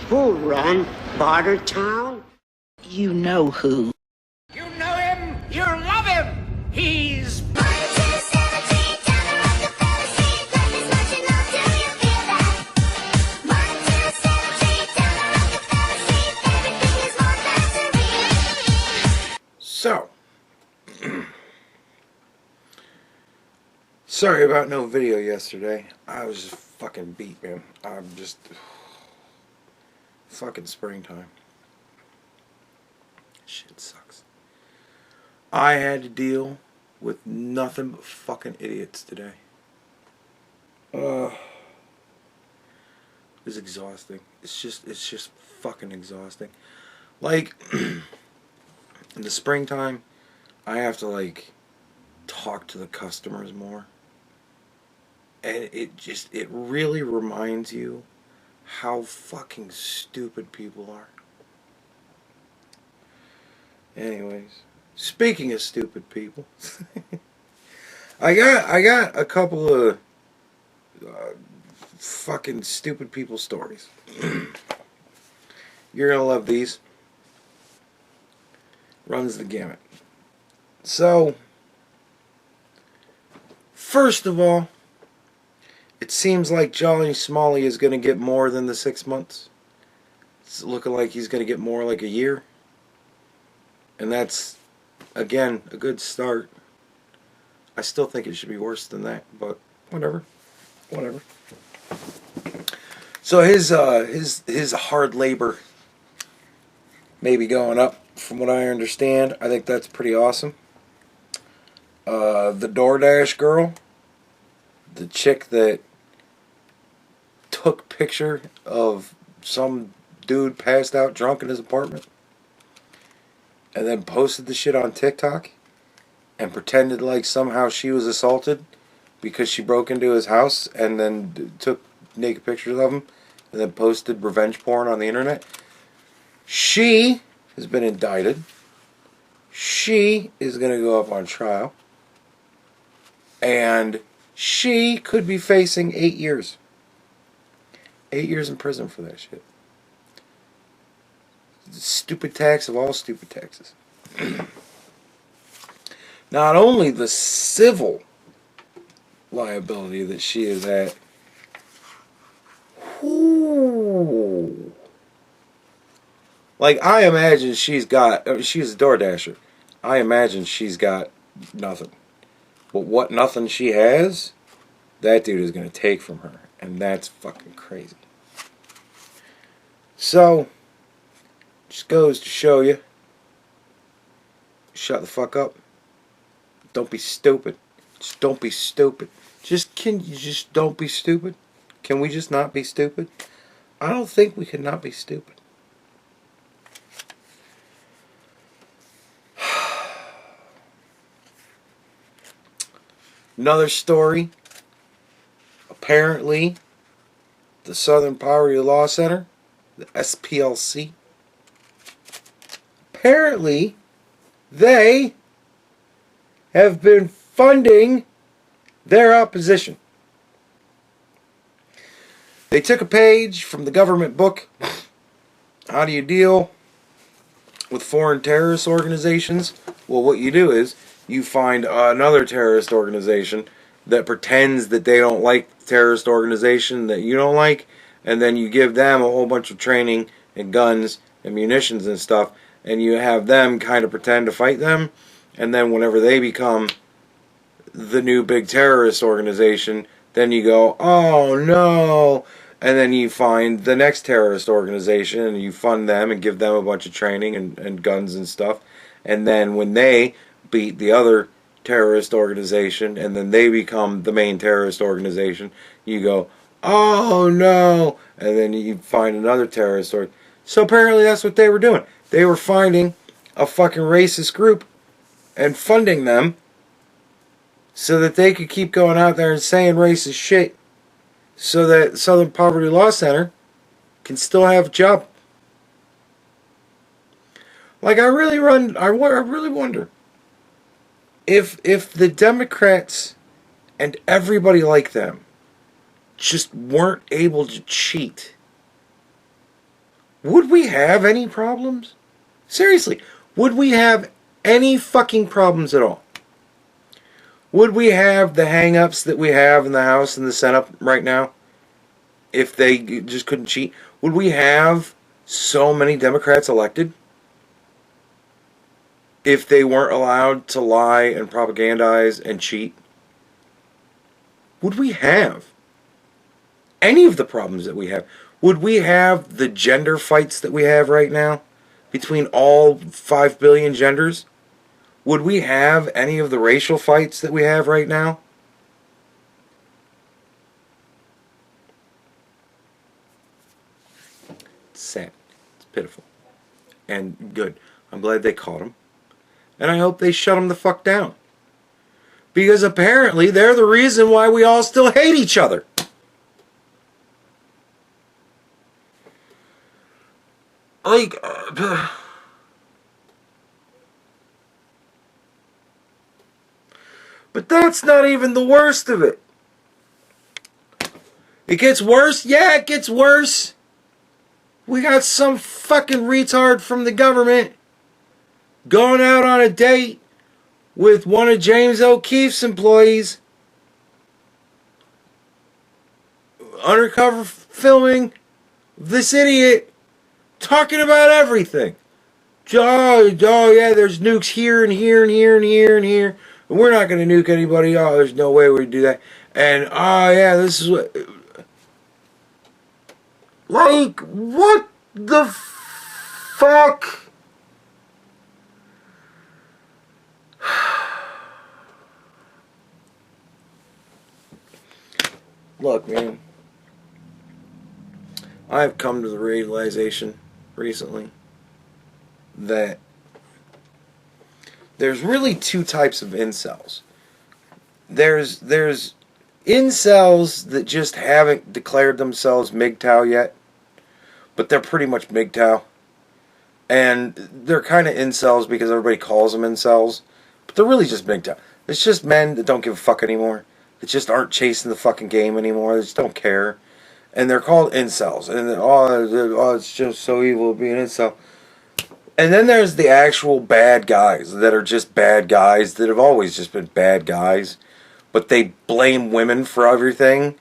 Who run Bartertown? You know who. You know him, you love him. He's... So, sorry about no video yesterday. I was just fucking beat, man. I'm just... fucking springtime. Shit sucks. I had to deal with nothing but fucking idiots today. It was exhausting. It's just fucking exhausting. Like... in the springtime, I have to, like, talk to the customers more. And it really reminds you how fucking stupid people are. Anyways, speaking of stupid people, I got a couple of fucking stupid people stories. You're gonna love these. Runs the gamut. So, first of all, it seems like Jolly Smalley is going to get more than the 6 months. It's looking like he's going to get more like a year. And that's, again, a good start. I still think it should be worse than that, but whatever. Whatever. So his hard labor may be going up. From what I understand, I think that's pretty awesome. The DoorDash girl, the chick that took picture of some dude passed out drunk in his apartment and then posted the shit on TikTok and pretended like somehow she was assaulted because she broke into his house and then took naked pictures of him and then posted revenge porn on the internet. She has been indicted. She is going to go up on trial. And she could be facing 8 years. 8 years in prison for that shit. Stupid tax of all stupid taxes. Not only the civil liability that she is at. Ooh. Like, I imagine she's got... she's a DoorDasher. I imagine she's got nothing. But what nothing she has, that dude is going to take from her. And that's fucking crazy. So, just goes to show you. Shut the fuck up. Don't be stupid. Just don't be stupid. Can you just don't be stupid? Can we just not be stupid? I don't think we can not be stupid. Another story. Apparently, the Southern Poverty Law Center, the SPLC, apparently they have been funding their opposition. They took a page from the government book, How Do You Deal with Foreign Terrorist Organizations? Well, what you do is you find another terrorist organization that pretends that they don't like the terrorist organization that you don't like, and then you give them a whole bunch of training and guns and munitions and stuff, and you have them kind of pretend to fight them, and then whenever they become the new big terrorist organization, then you go, oh no, and then you find the next terrorist organization and you fund them and give them a bunch of training and guns and stuff, and then when they beat the other terrorist organization and then they become the main terrorist organization, you go, oh no, and then you find another terrorist organization. So apparently that's what they were doing. They were finding a fucking racist group and funding them so that they could keep going out there and saying racist shit so that Southern Poverty Law Center can still have a job. Like, I really wonder if the Democrats and everybody like them just weren't able to cheat would we have any problems? Seriously, would we have any fucking problems at all? Would we have the hang-ups that we have in the House and the Senate right now if they just couldn't cheat? Would we have so many Democrats elected if they weren't allowed to lie and propagandize and cheat? Would we have any of the problems that we have? Would we have the gender fights that we have right now between all 5 billion genders? Would we have any of the racial fights that we have right now? It's sad. It's pitiful. And good. I'm glad they caught him. And I hope they shut him the fuck down. Because apparently they're the reason why we all still hate each other. Like, but that's not even the worst of it. It gets worse? Yeah, it gets worse. We got some fucking retard from the government going out on a date with one of James O'Keefe's employees. Undercover filming this idiot talking about everything. Oh, yeah, there's nukes here and here and here and here and here. And we're not going to nuke anybody. Oh, there's no way we'd do that. And, oh, yeah, this is what... Like, what the fuck? Look, man. I've come to the realization recently that there's really two types of incels. There's incels that just haven't declared themselves MGTOW yet, but they're pretty much MGTOW. And they're kind of incels because everybody calls them incels, but they're really just MGTOW. It's just men that don't give a fuck anymore. That just aren't chasing the fucking game anymore. They just don't care. And they're called incels. And oh, it's just so evil being an incel. And then there's the actual bad guys that are just bad guys that have always just been bad guys. But they blame women for everything.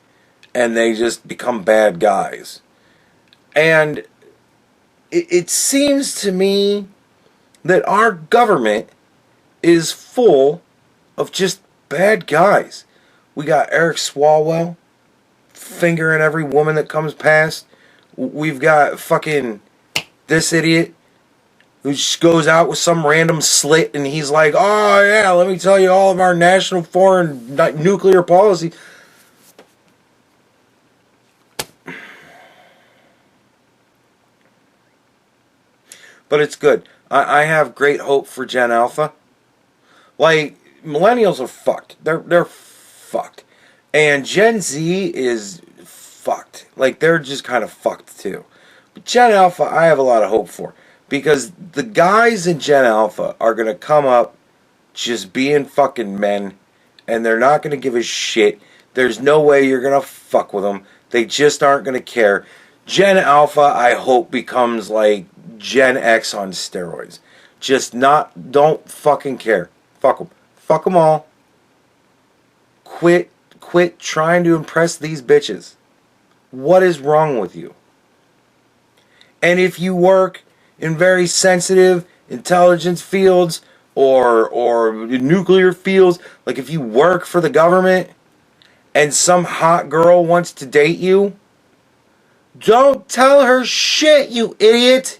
And they just become bad guys. And it seems to me that our government is full of just bad guys. We got Eric Swalwell fingering every woman that comes past. We've got fucking this idiot who just goes out with some random slit and he's like, oh yeah, let me tell you all of our national foreign nuclear policy. But it's good. I have great hope for Gen Alpha. Like, millennials are fucked. They're fucked. And Gen Z is fucked. Like, they're just kind of fucked too. But Gen Alpha, I have a lot of hope for. Because the guys in Gen Alpha are going to come up just being fucking men. And they're not going to give a shit. There's no way you're going to fuck with them. They just aren't going to care. Gen Alpha, I hope, becomes like Gen X on steroids. Just don't fucking care. Fuck them. Fuck them all. Quit trying to impress these bitches. What is wrong with you? And if you work in very sensitive intelligence fields or nuclear fields, like if you work for the government and some hot girl wants to date you, don't tell her shit, you idiot.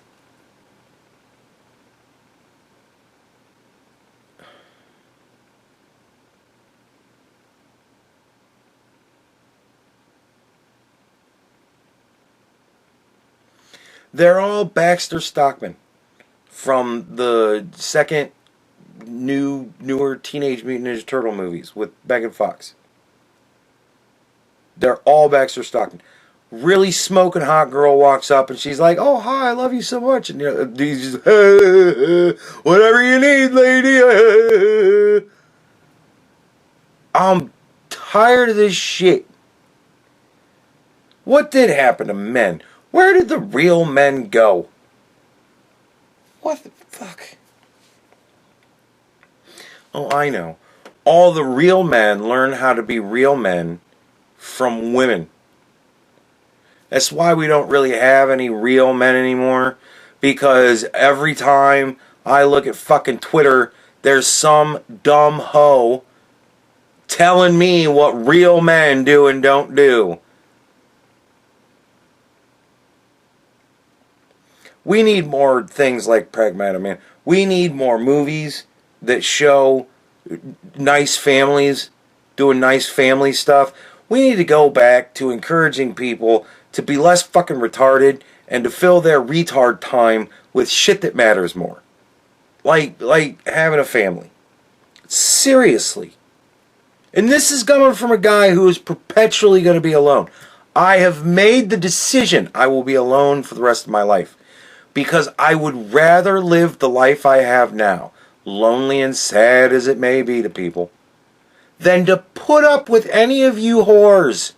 They're all Baxter Stockman from the second newer Teenage Mutant Ninja Turtle movies with Megan Fox. They're all Baxter Stockman. Really smoking hot girl walks up and she's like, oh, hi, I love you so much. And you know, he's just, whatever you need, lady. I'm tired of this shit. What did happen to men? Where did the real men go? What the fuck? Oh, I know. All the real men learn how to be real men from women. That's why we don't really have any real men anymore. Because every time I look at fucking Twitter, there's some dumb hoe telling me what real men do and don't do. We need more things like Pragmatic Man. We need more movies that show nice families doing nice family stuff. We need to go back to encouraging people to be less fucking retarded and to fill their retard time with shit that matters more. Like having a family. Seriously. And this is coming from a guy who is perpetually going to be alone. I have made the decision I will be alone for the rest of my life. Because I would rather live the life I have now, lonely and sad as it may be to people, than to put up with any of you whores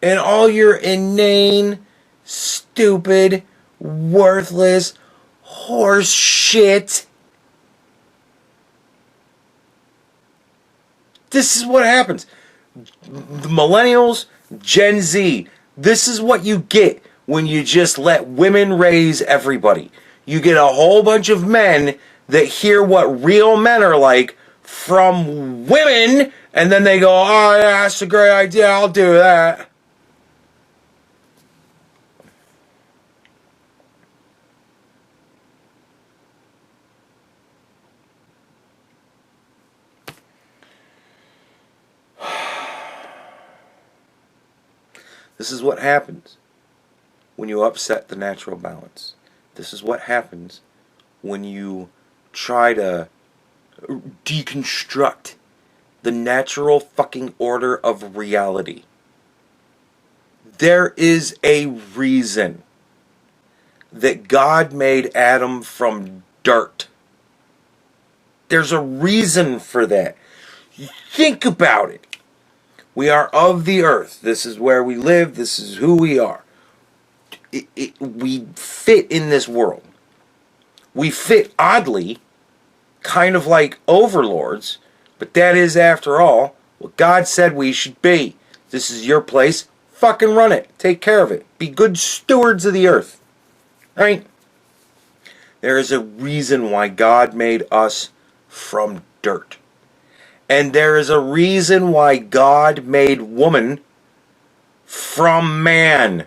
and all your inane, stupid, worthless horse shit. This is what happens. The millennials, Gen Z, this is what you get when you just let women raise everybody. You get a whole bunch of men that hear what real men are like from women, and then they go, oh yeah, that's a great idea, I'll do that. This is what happens when you upset the natural balance. This is what happens when you try to deconstruct the natural fucking order of reality. There is a reason that God made Adam from dirt. There's a reason for that. Think about it. We are of the earth. This is where we live. This is who we are. We fit in this world. We fit oddly, kind of like overlords, but that is, after all, what God said we should be. This is your place. Fucking run it. Take care of it. Be good stewards of the earth. Right? There is a reason why God made us from dirt. And there is a reason why God made woman from man.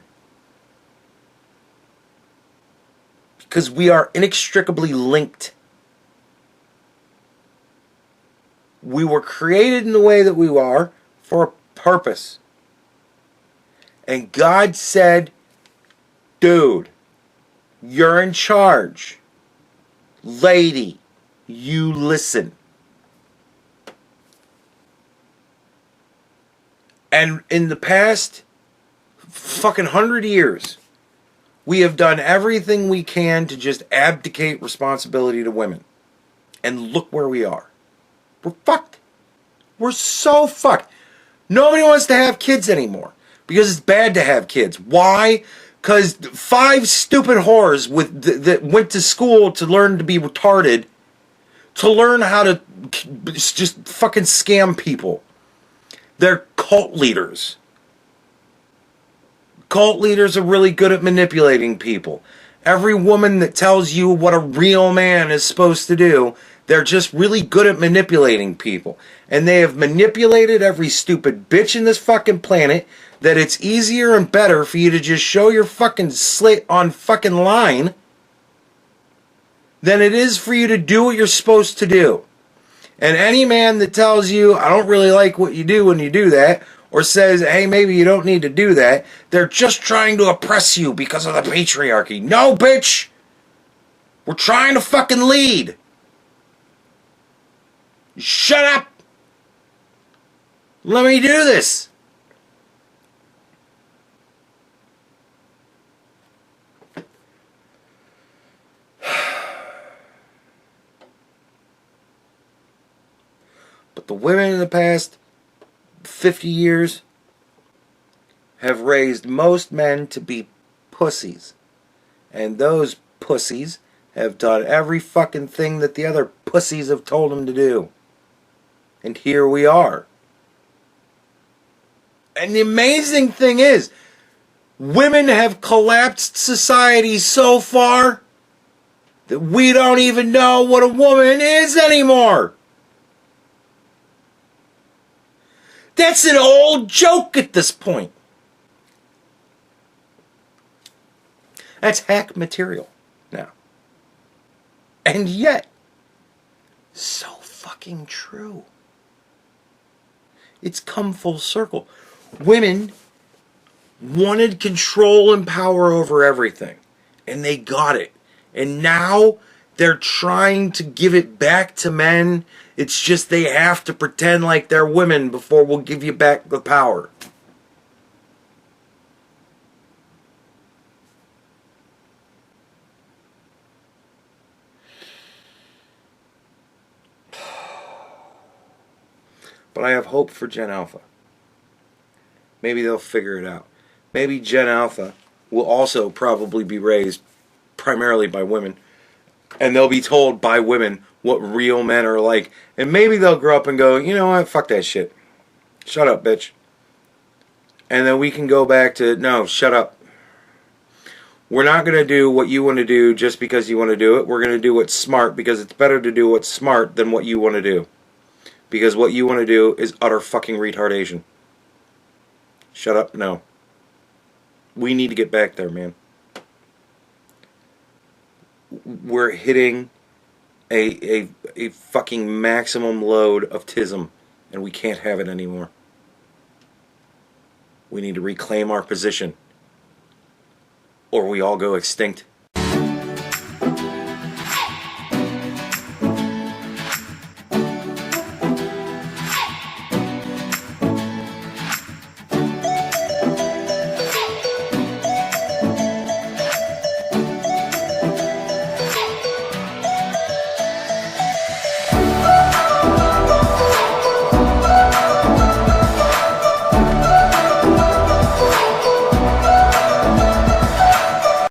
Because we are inextricably linked. We were created in the way that we are for a purpose. And God said, dude, you're in charge. Lady, you listen. And in the past fucking 100 years, we have done everything we can to just abdicate responsibility to women. And look where we are. We're fucked. We're so fucked. Nobody wants to have kids anymore. Because it's bad to have kids. Why? Because 5 stupid whores that went to school to learn to be retarded, to learn how to just fucking scam people. They're cult leaders. Cult leaders are really good at manipulating people. Every woman that tells you what a real man is supposed to do, they're just really good at manipulating people. And they have manipulated every stupid bitch in this fucking planet that it's easier and better for you to just show your fucking slit on fucking line than it is for you to do what you're supposed to do. And any man that tells you, I don't really like what you do when you do that, or says, hey, maybe you don't need to do that, they're just trying to oppress you because of the patriarchy. No, bitch! We're trying to fucking lead. Shut up! Let me do this! But the women in the past 50 years have raised most men to be pussies. And those pussies have done every fucking thing that the other pussies have told them to do. And here we are. And the amazing thing is, women have collapsed society so far that we don't even know what a woman is anymore. That's an old joke at this point. That's hack material now. And yet, so fucking true. It's come full circle. Women wanted control and power over everything, and they got it. And now they're trying to give it back to men. It's just they have to pretend like they're women before we'll give you back the power. But I have hope for Gen Alpha. Maybe they'll figure it out. Maybe Gen Alpha will also probably be raised primarily by women. And they'll be told by women what real men are like. And maybe they'll grow up and go, you know what, fuck that shit. Shut up, bitch. And then we can go back to, no, shut up. We're not going to do what you want to do just because you want to do it. We're going to do what's smart because it's better to do what's smart than what you want to do. Because what you want to do is utter fucking retardation. Shut up, no. We need to get back there, man. We're hitting a fucking maximum load of tism, and we can't have it anymore. We need to reclaim our position, or we all go extinct.